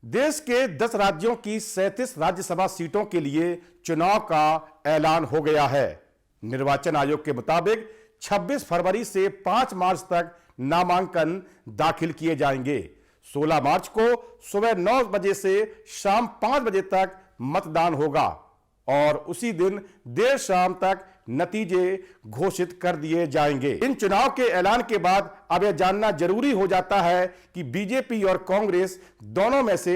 देश के 10 राज्यों की 37 राज्यसभा सीटों के लिए चुनाव का ऐलान हो गया है। निर्वाचन आयोग के मुताबिक 26 फरवरी से 5 मार्च तक नामांकन दाखिल किए जाएंगे। 16 मार्च को सुबह 9 बजे से शाम 5 बजे तक मतदान होगा और उसी दिन देर शाम तक नतीजे घोषित कर दिए जाएंगे। इन चुनाव के ऐलान के बाद अब यह जानना जरूरी हो जाता है कि बीजेपी और कांग्रेस दोनों में से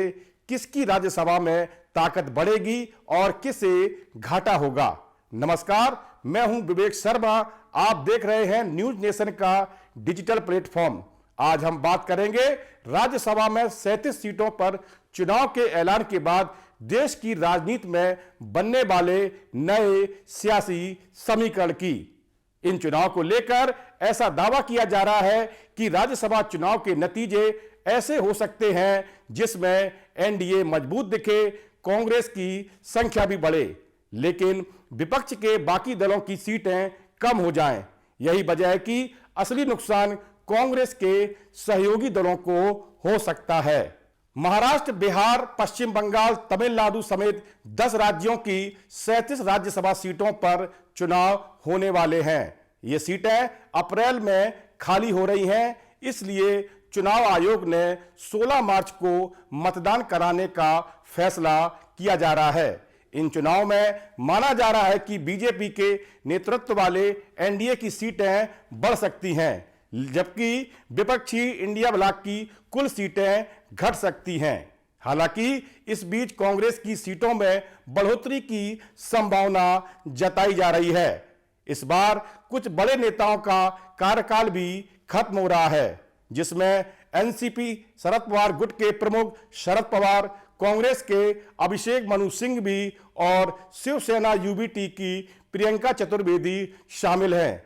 किसकी राज्यसभा में ताकत बढ़ेगी और किसे घाटा होगा। नमस्कार, मैं हूं विवेक शर्मा। आप देख रहे हैं न्यूज नेशन का डिजिटल प्लेटफॉर्म। आज हम बात करेंगे राज्यसभा में 37 सीटों पर चुनाव के ऐलान के बाद देश की राजनीति में बनने वाले नए सियासी समीकरण की। इन चुनाव को लेकर ऐसा दावा किया जा रहा है कि राज्यसभा चुनाव के नतीजे ऐसे हो सकते हैं जिसमें एनडीए मजबूत दिखे, कांग्रेस की संख्या भी बढ़े, लेकिन विपक्ष के बाकी दलों की सीटें कम हो जाएं। यही वजह है कि असली नुकसान कांग्रेस के सहयोगी दलों को हो सकता है। महाराष्ट्र, बिहार, पश्चिम बंगाल, तमिलनाडु समेत 10 राज्यों की 37 राज्यसभा सीटों पर चुनाव होने वाले हैं। ये सीटें अप्रैल में खाली हो रही हैं, इसलिए चुनाव आयोग ने 16 मार्च को मतदान कराने का फैसला किया जा रहा है। इन चुनाव में माना जा रहा है कि बीजेपी के नेतृत्व वाले एनडीए की सीटें बढ़ सकती हैं, जबकि विपक्षी इंडिया ब्लॉक की कुल सीटें घट सकती हैं। हालांकि इस बीच कांग्रेस की सीटों में बढ़ोतरी की संभावना जताई जा रही है। इस बार कुछ बड़े नेताओं का कार्यकाल भी खत्म हो रहा है, जिसमें एनसीपी शरद पवार गुट के प्रमुख शरद पवार, कांग्रेस के अभिषेक मनु सिंह भी और शिवसेना यूबीटी की प्रियंका चतुर्वेदी शामिल हैं।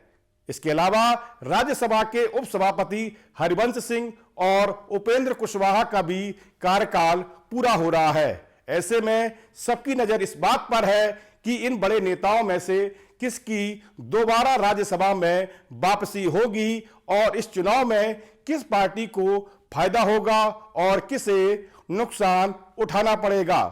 इसके अलावा राज्यसभा के उपसभापति हरिवंश सिंह और उपेंद्र कुशवाहा का भी कार्यकाल पूरा हो रहा है। ऐसे में सबकी नजर इस बात पर है कि इन बड़े नेताओं में से किसकी दोबारा राज्यसभा में वापसी होगी और इस चुनाव में किस पार्टी को फायदा होगा और किसे नुकसान उठाना पड़ेगा।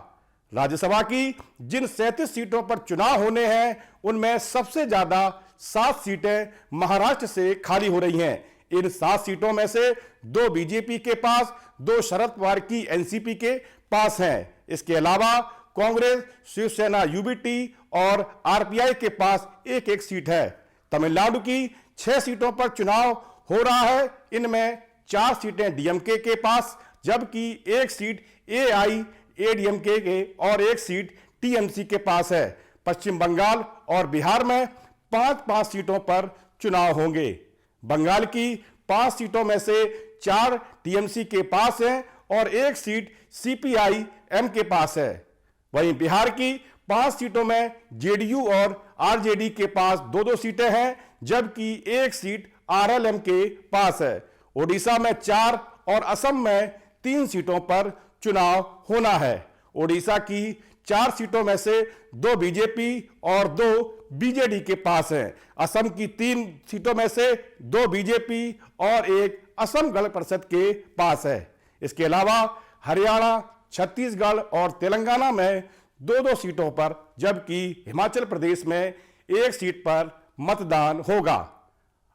राज्यसभा की जिन 37 सीटों पर चुनाव होने हैं, उनमें सबसे ज्यादा 7 सीटें महाराष्ट्र से खाली हो रही हैं। इन 7 सीटों में से 2 बीजेपी के पास, 2 शरद पवार की एनसीपी के पास हैं। इसके अलावा कांग्रेस, शिवसेना यूबीटी और आरपीआई के पास एक एक सीट है। तमिलनाडु की 6 सीटों पर चुनाव हो रहा है। इनमें 4 सीटें डीएमके के पास, जबकि एक सीट एआईएडीएमके के और एक सीट टीएमसी के पास है। पश्चिम बंगाल और बिहार में 5-5 सीटों पर चुनाव होंगे। बंगाल की 5 सीटों में से 4 टीएमसी के पास हैं और एक सीट सीपीआई-एम के पास है। वहीं बिहार की 5 सीटों में जेडीयू और आरजेडी के पास 2-2 सीटें हैं, जबकि एक सीट आरएलएम के पास है। ओडिशा में 4 और असम में 3 सीटों पर चुनाव होना है। ओडिशा की 4 सीटों में से 2 बीजेपी और 2 बीजेडी के पास हैं। असम की 3 सीटों में से 2 बीजेपी और एक असम गण परिषद के पास है। इसके अलावा हरियाणा, छत्तीसगढ़ और तेलंगाना में 2-2 सीटों पर, जबकि हिमाचल प्रदेश में एक सीट पर मतदान होगा।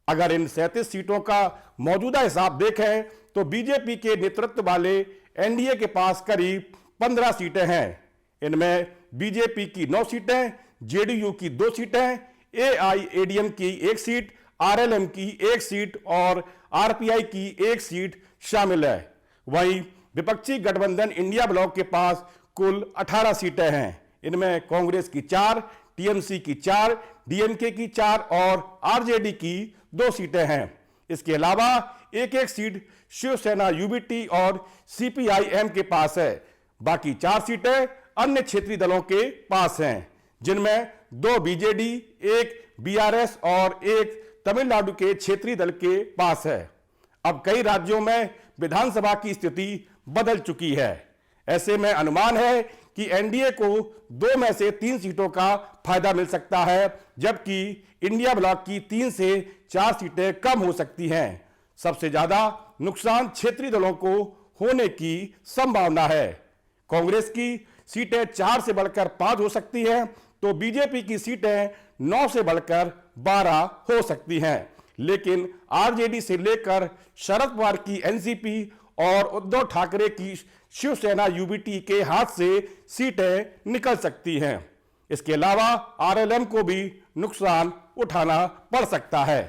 अगर इन 37 सीटों का मौजूदा हिसाब देखें तो बीजेपी के नेतृत्व वाले एनडीए के पास करीब 15 सीटें हैं। इनमें बीजेपी की 9 सीटें, जेडीयू की 2 सीटें, एआईएडीएम की 1 सीट, आरएलएम की 1 सीट और आरपीआई की 1 सीट शामिल है। वहीं विपक्षी गठबंधन इंडिया ब्लॉक के पास कुल 18 सीटें हैं। इनमें कांग्रेस की 4, टीएमसी की 4, डीएमके की 4 और आरजेडी की 2 सीटें हैं। इसके अलावा एक एक सीट शिवसेना यूबीटी और सीपीआई-एम के पास है। बाकी 4 सीटें अन्य क्षेत्रीय दलों के पास हैं, जिनमें 2 बीजेडी, 1 बीआरएस और 1 तमिलनाडु के क्षेत्रीय दल के पास है। अब कई राज्यों में विधानसभा की स्थिति बदल चुकी है। ऐसे में अनुमान है कि एनडीए को 2 में से 3 सीटों का फायदा मिल सकता है, जबकि इंडिया ब्लॉक की 3 से 4 सीटें कम हो सकती हैं। सबसे ज्यादा नुकसान क्षेत्रीय दलों को होने की संभावना है। कांग्रेस की सीटें 4 से बढ़कर 5 हो सकती हैं, तो बीजेपी की सीटें 9 से बढ़कर 12 हो सकती हैं। लेकिन आरजेडी से लेकर शरद पवार की एनसीपी और उद्धव ठाकरे की शिवसेना यूबीटी के हाथ से सीटें निकल सकती हैं। इसके अलावा आरएलएम को भी नुकसान उठाना पड़ सकता है।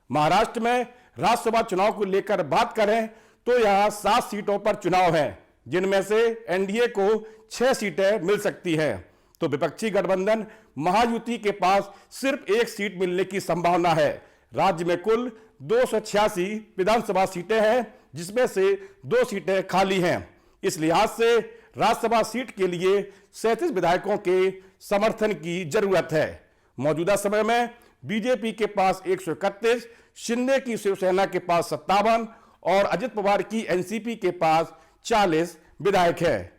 महाराष्ट्र में राज्यसभा चुनाव को लेकर बात करें तो यहां 7 सीटों पर चुनाव है, जिनमें से एनडीए को 6 सीटें मिल सकती हैं, तो विपक्षी गठबंधन महायुति के पास सिर्फ 1 सीट मिलने की संभावना है। राज्य में कुल 286 विधानसभा सीटें हैं, जिसमें से 2 सीटें खाली हैं। इस लिहाज से राज्यसभा सीट के लिए 37 विधायकों के समर्थन की जरूरत है। मौजूदा समय में बीजेपी के पास 131, शिंदे की शिवसेना के पास 57 और अजित पवार की एनसीपी के पास 40 विधायक हैं।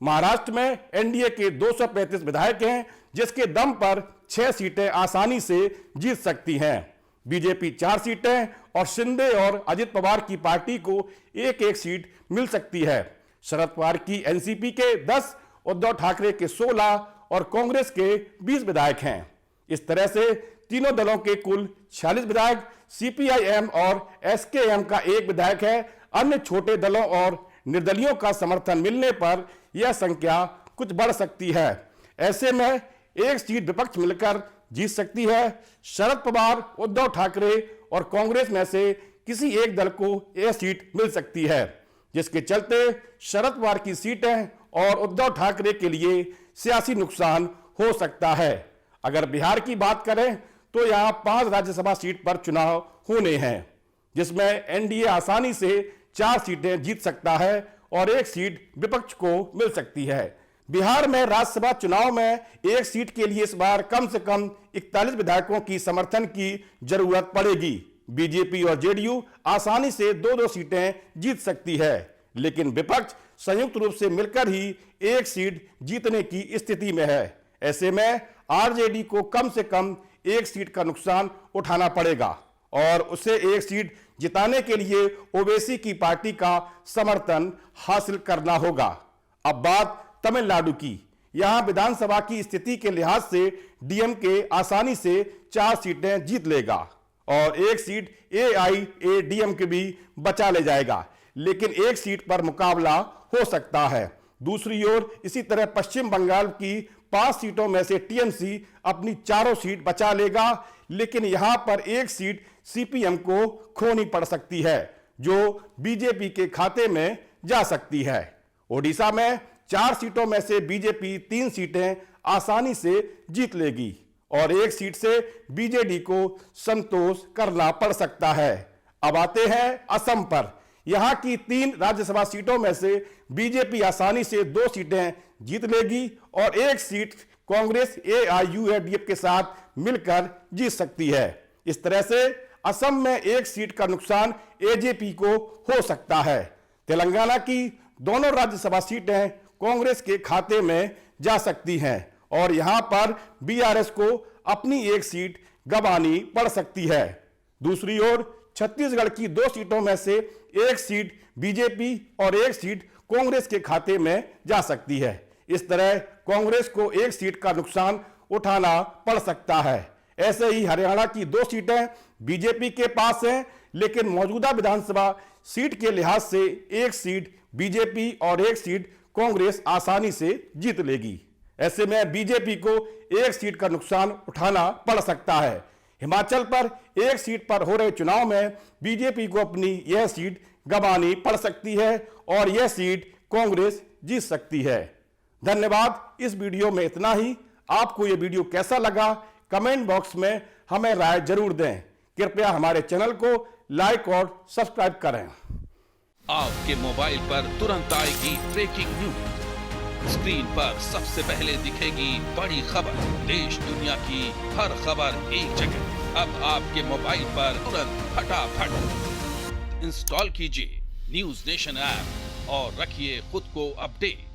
महाराष्ट्र में एनडीए के 235 विधायक हैं, जिसके दम पर 6 सीटें आसानी से जीत सकती हैं। बीजेपी 4 सीटें और शिंदे और अजित पवार की पार्टी को 1-1 सीट मिल सकती है। शरद पवार की एनसीपी के 10, उद्धव ठाकरे के 16 और कांग्रेस के 20 विधायक हैं। इस तरह से तीनों दलों के कुल 46 विधायक, सीपीआईएम और एसकेएम का 1 विधायक है। अन्य छोटे दलों और निर्दलियों का समर्थन मिलने पर यह संख्या कुछ बढ़ सकती है। ऐसे में 1 सीट विपक्ष मिलकर जीत सकती है। शरद पवार, उद्धव ठाकरे और कांग्रेस में से किसी एक दल को यह सीट मिल सकती है, जिसके चलते शरद पवार की सीटें और उद्धव ठाकरे के लिए सियासी नुकसान हो सकता है। अगर बिहार की बात करें तो यहां 5 राज्यसभा सीट पर चुनाव होने हैं, जिसमें एनडीए आसानी से 4 सीटें जीत सकता है और 1 सीट विपक्ष को मिल सकती है। बिहार में राज्यसभा चुनाव में 1 सीट के लिए इस बार कम से कम 41 विधायकों की समर्थन की जरूरत पड़ेगी। बीजेपी और जेडीयू आसानी से 2-2 सीटें जीत सकती है, लेकिन विपक्ष संयुक्त रूप से मिलकर ही 1 सीट जीतने की स्थिति में है। ऐसे में आरजेडी को कम से कम 1 सीट का नुकसान उठाना पड़ेगा और उसे 1 सीट जिताने के लिए ओवैसी की पार्टी का समर्थन हासिल करना होगा। अब बात तमिलनाडु की। यहां विधानसभा की स्थिति के लिहाज से डीएमके आसानी से 4 सीटें जीत लेगा और 1 सीट एआईएडीएमके भी बचा ले जाएगा, लेकिन 1 सीट पर मुकाबला हो सकता है। दूसरी ओर इसी तरह पश्चिम बंगाल की 5 सीटों में से टीएमसी अपनी 4 सीट बचा लेगा, लेकिन यहां पर 1 सीट सीपीएम को खोनी पड़ सकती है, जो बीजेपी के खाते में जा सकती है। ओडिशा में 4 सीटों में से बीजेपी 3 सीटें आसानी से जीत लेगी और 1 सीट से बीजेडी को संतोष करना पड़ सकता है। अब आते हैं असम पर। यहां की 3 राज्यसभा सीटों में से बीजेपी आसानी से 2 सीटें जीत लेगी और 1 सीट कांग्रेस एआईयूडीएफ के साथ मिलकर जीत सकती है। इस तरह से असम में 1 सीट का नुकसान एजेपी को हो सकता है। तेलंगाना की दोनों राज्यसभा सीटें कांग्रेस के खाते में जा सकती हैं और यहां पर बीआरएस को अपनी 1 सीट गंवानी पड़ सकती है। दूसरी ओर छत्तीसगढ़ की 2 सीटों में से 1 सीट बीजेपी और 1 सीट कांग्रेस के खाते में जा सकती है। इस तरह कांग्रेस को 1 सीट का नुकसान उठाना पड़ सकता है। ऐसे ही हरियाणा की 2 सीटें बीजेपी के पास हैं, लेकिन मौजूदा विधानसभा सीट के लिहाज से 1 सीट बीजेपी और 1 सीट कांग्रेस आसानी से जीत लेगी। ऐसे में बीजेपी को 1 सीट का नुकसान उठाना पड़ सकता है। हिमाचल पर 1 सीट पर हो रहे चुनाव में बीजेपी को अपनी यह सीट गंवानी पड़ सकती है और यह सीट कांग्रेस जीत सकती है। धन्यवाद। इस वीडियो में इतना ही। आपको यह वीडियो कैसा लगा कमेंट बॉक्स में हमें राय जरूर दें। कृपया हमारे चैनल को लाइक और सब्सक्राइब करें। आपके मोबाइल पर तुरंत आएगी ब्रेकिंग न्यूज। स्क्रीन पर सबसे पहले दिखेगी बड़ी खबर। देश दुनिया की हर खबर एक जगह। अब आपके मोबाइल पर तुरंत फटाफट इंस्टॉल कीजिए न्यूज नेशन ऐप और रखिए खुद को अपडेट।